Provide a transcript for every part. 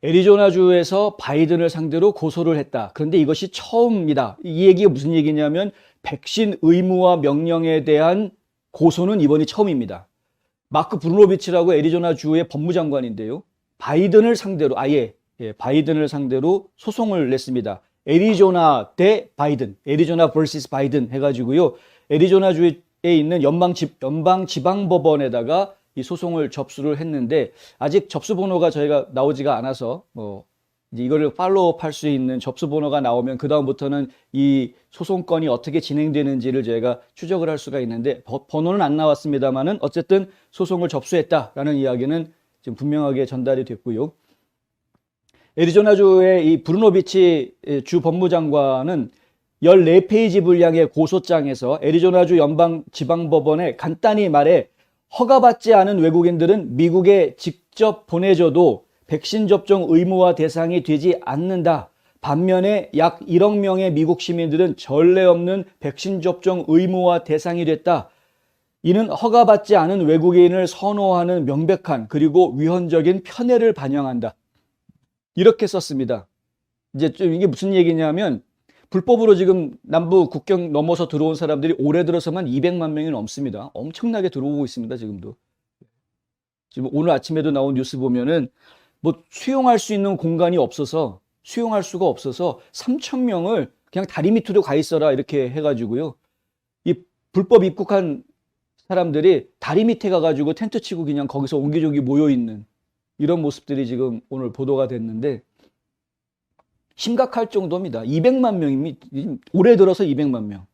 애리조나주에서 바이든을 상대로 고소를 했다. 그런데 이것이 처음입니다. 이 얘기가 무슨 얘기냐면 백신 의무화 명령에 대한 고소는 이번이 처음입니다. 마크 브루노비치라고 애리조나주의 법무장관인데요. 바이든을 상대로 바이든을 상대로 소송을 냈습니다. 애리조나 대 바이든, 애리조나 vs 바이든 해가지고요. 애리조나주에 있는 연방지방법원에다가 이 소송을 접수를 했는데 아직 접수 번호가 저희가 나오지가 않아서 이제 이거를 팔로우업 할 수 있는 접수 번호가 나오면 그 다음부터는 이 소송건이 어떻게 진행되는지를 저희가 추적을 할 수가 있는데 번호는 안 나왔습니다만은 어쨌든 소송을 접수했다라는 이야기는 지금 분명하게 전달이 됐고요. 애리조나주의 이 브루노비치 주 법무장관은 14페이지 분량의 고소장에서 애리조나주 연방지방법원에 간단히 말해 허가받지 않은 외국인들은 미국에 직접 보내줘도 백신 접종 의무화 대상이 되지 않는다. 반면에 약 1억 명의 미국 시민들은 전례 없는 백신 접종 의무화 대상이 됐다. 이는 허가받지 않은 외국인을 선호하는 명백한 그리고 위헌적인 편애를 반영한다. 이렇게 썼습니다. 이제 좀 이게 무슨 얘기냐면 불법으로 지금 남부 국경 넘어서 들어온 사람들이 올해 들어서만 200만 명이 넘습니다. 엄청나게 들어오고 있습니다. 지금도. 지금 오늘 아침에도 나온 뉴스 보면은 뭐 수용할 수 있는 공간이 없어서 수용할 수가 없어서 3,000명을 그냥 다리 밑으로 가 있어라 이렇게 해가지고요. 이 불법 입국한 사람들이 다리 밑에 가가지고 텐트 치고 그냥 거기서 옹기종기 모여 있는 이런 모습들이 지금 오늘 보도가 됐는데 심각할 정도입니다. 200만 명입니다. 올해 들어서 200만 명.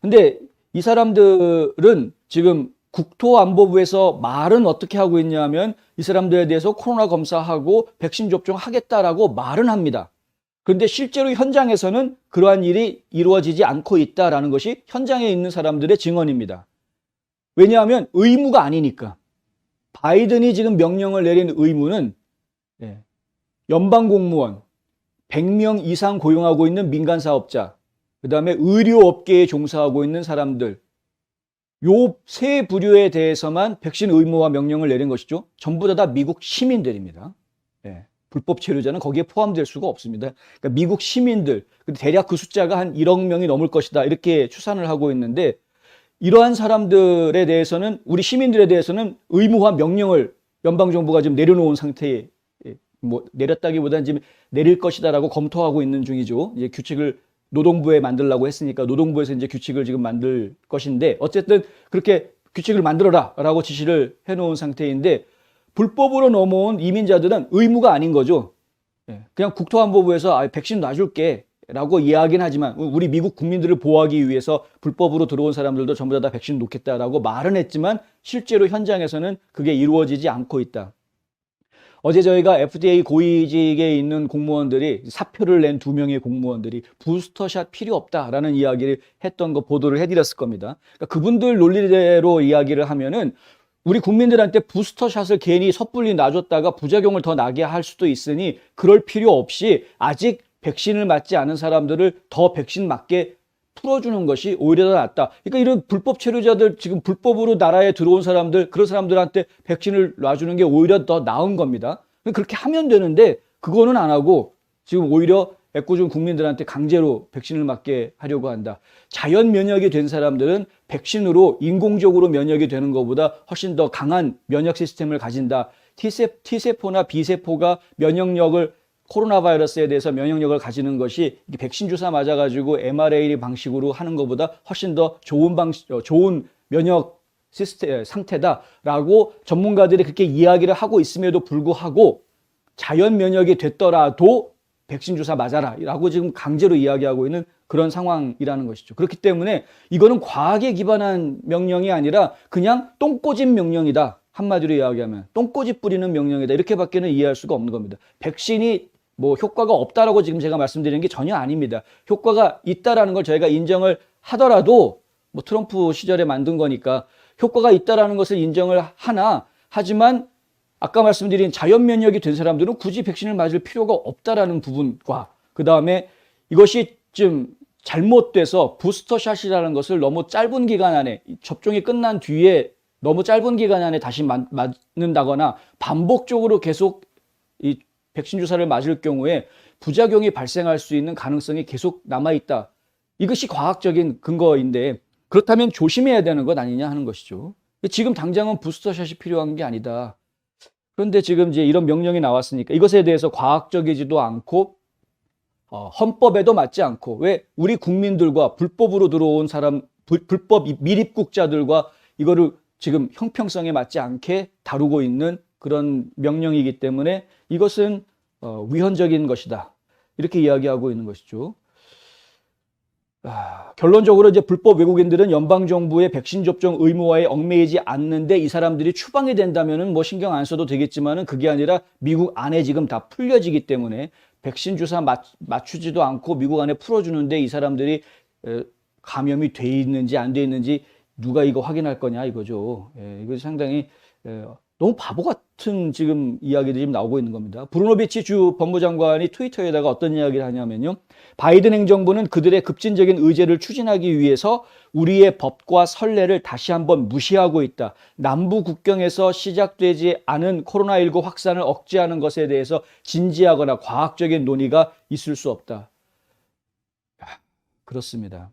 근데 이 사람들은 지금 국토안보부에서 말은 어떻게 하고 있냐면 이 사람들에 대해서 코로나 검사하고 백신 접종하겠다라고 말은 합니다. 그런데 실제로 현장에서는 그러한 일이 이루어지지 않고 있다라는 것이 현장에 있는 사람들의 증언입니다. 왜냐하면 의무가 아니니까. 바이든이 지금 명령을 내린 의무는 연방공무원, 100명 이상 고용하고 있는 민간사업자, 그 다음에 의료업계에 종사하고 있는 사람들, 요 세 부류에 대해서만 백신 의무화 명령을 내린 것이죠. 전부 다 미국 시민들입니다. 불법 체류자는 거기에 포함될 수가 없습니다. 그러니까 미국 시민들, 대략 그 숫자가 한 1억 명이 넘을 것이다 이렇게 추산을 하고 있는데 이러한 사람들에 대해서는 우리 시민들에 대해서는 의무화 명령을 연방정부가 지금 내려놓은 상태에 뭐 내렸다기보다는 지금 내릴 것이다라고 검토하고 있는 중이죠. 이제 규칙을 노동부에 만들라고 했으니까 노동부에서 이제 규칙을 지금 만들 것인데 어쨌든 그렇게 규칙을 만들어라라고 지시를 해놓은 상태인데 불법으로 넘어온 이민자들은 의무가 아닌 거죠. 그냥 국토안보부에서 백신 놔줄게 라고 이야기는 하지만 우리 미국 국민들을 보호하기 위해서 불법으로 들어온 사람들도 전부 다 백신 놓겠다라고 말은 했지만 실제로 현장에서는 그게 이루어지지 않고 있다. 어제 저희가 FDA 고위직에 있는 공무원들이 사표를 낸 2명의 공무원들이 부스터샷 필요 없다라는 이야기를 했던 거 보도를 해드렸을 겁니다. 그러니까 그분들 논리대로 이야기를 하면은 우리 국민들한테 부스터샷을 괜히 섣불리 놔줬다가 부작용을 더 나게 할 수도 있으니 그럴 필요 없이 아직 백신을 맞지 않은 사람들을 더 백신 맞게 풀어주는 것이 오히려 더 낫다. 그러니까 이런 불법 체류자들 지금 불법으로 나라에 들어온 사람들 그런 사람들한테 백신을 놔주는 게 오히려 더 나은 겁니다. 그렇게 하면 되는데 그거는 안 하고 지금 오히려 애꿎은 국민들한테 강제로 백신을 맞게 하려고 한다. 자연 면역이 된 사람들은 백신으로 인공적으로 면역이 되는 것보다 훨씬 더 강한 면역 시스템을 가진다. T세포나 B세포가 면역력을 코로나 바이러스에 대해서 면역력을 가지는 것이 백신 주사 맞아가지고 mRNA 방식으로 하는 것보다 훨씬 더 좋은 면역 시스템 상태다라고 전문가들이 그렇게 이야기를 하고 있음에도 불구하고 자연 면역이 됐더라도 백신 주사 맞아라라고 지금 강제로 이야기하고 있는 그런 상황이라는 것이죠. 그렇기 때문에 이거는 과학에 기반한 명령이 아니라 그냥 똥꼬집 명령이다. 한마디로 이야기하면 똥꼬집 뿌리는 명령이다. 이렇게밖에는 이해할 수가 없는 겁니다. 백신이 뭐 효과가 없다라고 지금 제가 말씀드리는 게 전혀 아닙니다. 효과가 있다라는 걸 저희가 인정을 하더라도 뭐 트럼프 시절에 만든 거니까 효과가 있다라는 것을 인정을 하지만 아까 말씀드린 자연 면역이 된 사람들은 굳이 백신을 맞을 필요가 없다라는 부분과 그 다음에 이것이 좀 잘못돼서 부스터샷이라는 것을 너무 짧은 기간 안에 접종이 끝난 뒤에 너무 짧은 기간 안에 다시 맞는다거나 반복적으로 계속 이 백신 주사를 맞을 경우에 부작용이 발생할 수 있는 가능성이 계속 남아있다. 이것이 과학적인 근거인데 그렇다면 조심해야 되는 것 아니냐 하는 것이죠. 지금 당장은 부스터샷이 필요한 게 아니다. 그런데 지금 이제 이런 명령이 나왔으니까 이것에 대해서 과학적이지도 않고 헌법에도 맞지 않고 왜 우리 국민들과 불법으로 들어온 사람, 불법 밀입국자들과 이거를 지금 형평성에 맞지 않게 다루고 있는 그런 명령이기 때문에 이것은 위헌적인 것이다. 이렇게 이야기하고 있는 것이죠. 결론적으로 이제 불법 외국인들은 연방정부의 백신 접종 의무화에 얽매이지 않는데 이 사람들이 추방이 된다면은 뭐 신경 안 써도 되겠지만은 그게 아니라 미국 안에 지금 다 풀려지기 때문에 백신 주사 맞추지도 않고 미국 안에 풀어주는데 이 사람들이 감염이 돼 있는지 안 돼 있는지 누가 이거 확인할 거냐 이거죠. 이거 상당히 너무 바보 같은 지금 이야기들이 지금 나오고 있는 겁니다. 브루노비치 주 법무장관이 트위터에다가 어떤 이야기를 하냐면요. 바이든 행정부는 그들의 급진적인 의제를 추진하기 위해서 우리의 법과 선례를 다시 한번 무시하고 있다. 남부 국경에서 시작되지 않은 코로나19 확산을 억제하는 것에 대해서 진지하거나 과학적인 논의가 있을 수 없다. 그렇습니다.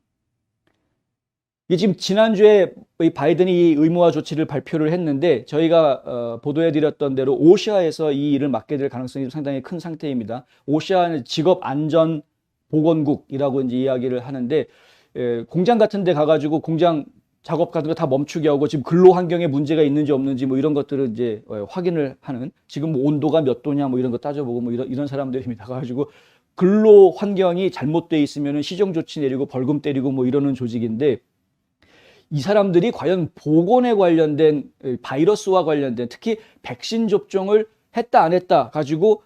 지금 지난주에 바이든이 이 의무화 조치를 발표를 했는데 저희가 보도해드렸던 대로 오시아에서 이 일을 맡게 될 가능성이 상당히 큰 상태입니다. 오시아는 직업안전보건국이라고 이제 이야기를 하는데 공장 같은 데 가가지고 공장 작업 같은 거 다 멈추게 하고 지금 근로 환경에 문제가 있는지 없는지 뭐 이런 것들을 이제 확인을 하는 지금 뭐 온도가 몇 도냐 뭐 이런 거 따져보고 뭐 이런 사람들입니다. 가가지고 근로 환경이 잘못돼 있으면 시정 조치 내리고 벌금 때리고 뭐 이러는 조직인데 이 사람들이 과연 보건에 관련된 바이러스와 관련된 특히 백신 접종을 했다 안 했다 가지고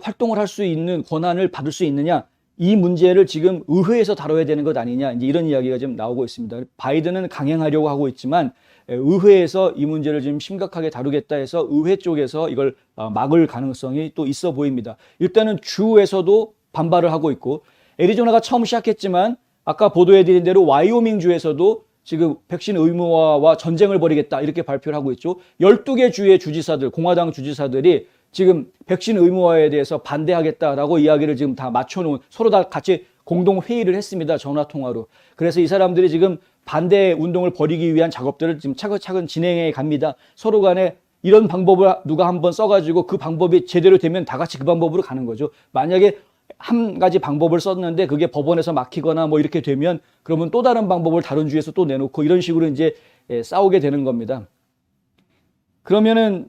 활동을 할 수 있는 권한을 받을 수 있느냐 이 문제를 지금 의회에서 다뤄야 되는 것 아니냐 이제 이런 이야기가 지금 나오고 있습니다. 바이든은 강행하려고 하고 있지만 의회에서 이 문제를 지금 심각하게 다루겠다 해서 의회 쪽에서 이걸 막을 가능성이 또 있어 보입니다. 일단은 주에서도 반발을 하고 있고 애리조나가 처음 시작했지만 아까 보도해드린 대로 와이오밍 주에서도 지금 백신 의무화와 전쟁을 벌이겠다 이렇게 발표를 하고 있죠. 12개 주의 주지사들, 공화당 주지사들이 지금 백신 의무화에 대해서 반대하겠다라고 이야기를 지금 다 맞춰놓은 서로 다 같이 공동 회의를 했습니다. 전화 통화로. 그래서 이 사람들이 지금 반대 운동을 벌이기 위한 작업들을 지금 차근차근 진행해 갑니다. 서로 간에 이런 방법을 누가 한번 써가지고 그 방법이 제대로 되면 다 같이 그 방법으로 가는 거죠. 만약에 한 가지 방법을 썼는데 그게 법원에서 막히거나 뭐 이렇게 되면 그러면 또 다른 방법을 다른 주에서 또 내놓고 이런 식으로 이제 싸우게 되는 겁니다. 그러면은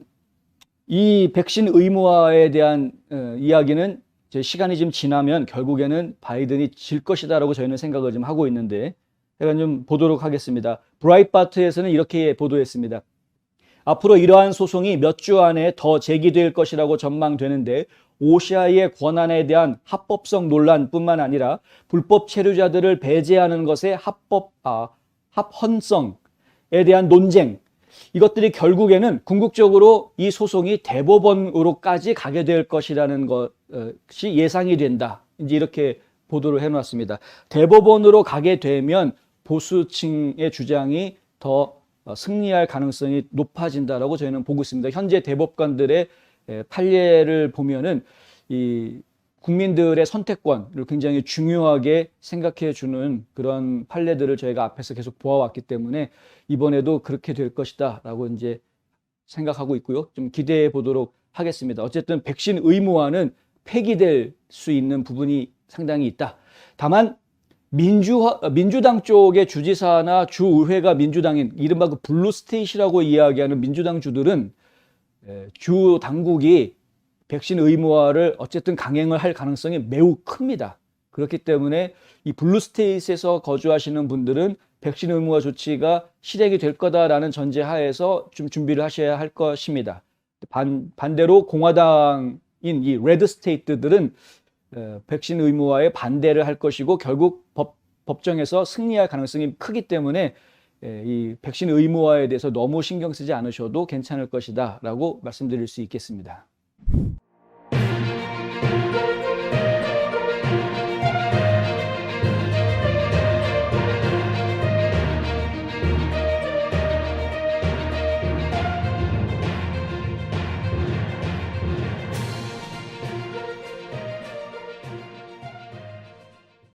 이 백신 의무화에 대한 이야기는 이제 시간이 좀 지나면 결국에는 바이든이 질 것이다라고 저희는 생각을 좀 하고 있는데 제가 좀 보도록 하겠습니다. 브라이트바트에서는 이렇게 보도했습니다. 앞으로 이러한 소송이 몇 주 안에 더 제기될 것이라고 전망되는데 오시아의 권한에 대한 합법성 논란뿐만 아니라 불법 체류자들을 배제하는 것의 합헌성에 대한 논쟁 이것들이 결국에는 궁극적으로 이 소송이 대법원으로까지 가게 될 것이라는 것이 예상이 된다. 이제 이렇게 보도를 해놨습니다. 대법원으로 가게 되면 보수층의 주장이 더 승리할 가능성이 높아진다라고 저희는 보고 있습니다. 현재 대법관들의 판례를 보면은 이 국민들의 선택권을 굉장히 중요하게 생각해 주는 그런 판례들을 저희가 앞에서 계속 보아왔기 때문에 이번에도 그렇게 될 것이다라고 이제 생각하고 있고요. 좀 기대해 보도록 하겠습니다. 어쨌든 백신 의무화는 폐기될 수 있는 부분이 상당히 있다. 다만 민주당 쪽의 주지사나 주의회가 민주당인 이른바 그 블루 스테이트라고 이야기하는 민주당 주들은 주 당국이 백신 의무화를 어쨌든 강행을 할 가능성이 매우 큽니다. 그렇기 때문에 이 블루 스테이트에서 거주하시는 분들은 백신 의무화 조치가 실행이 될 거다라는 전제 하에서 좀 준비를 하셔야 할 것입니다. 반대로 공화당인 이 레드 스테이트들은 백신 의무화에 반대를 할 것이고 결국 법정에서 승리할 가능성이 크기 때문에 이 백신 의무화에 대해서 너무 신경 쓰지 않으셔도 괜찮을 것이다 라고 말씀드릴 수 있겠습니다.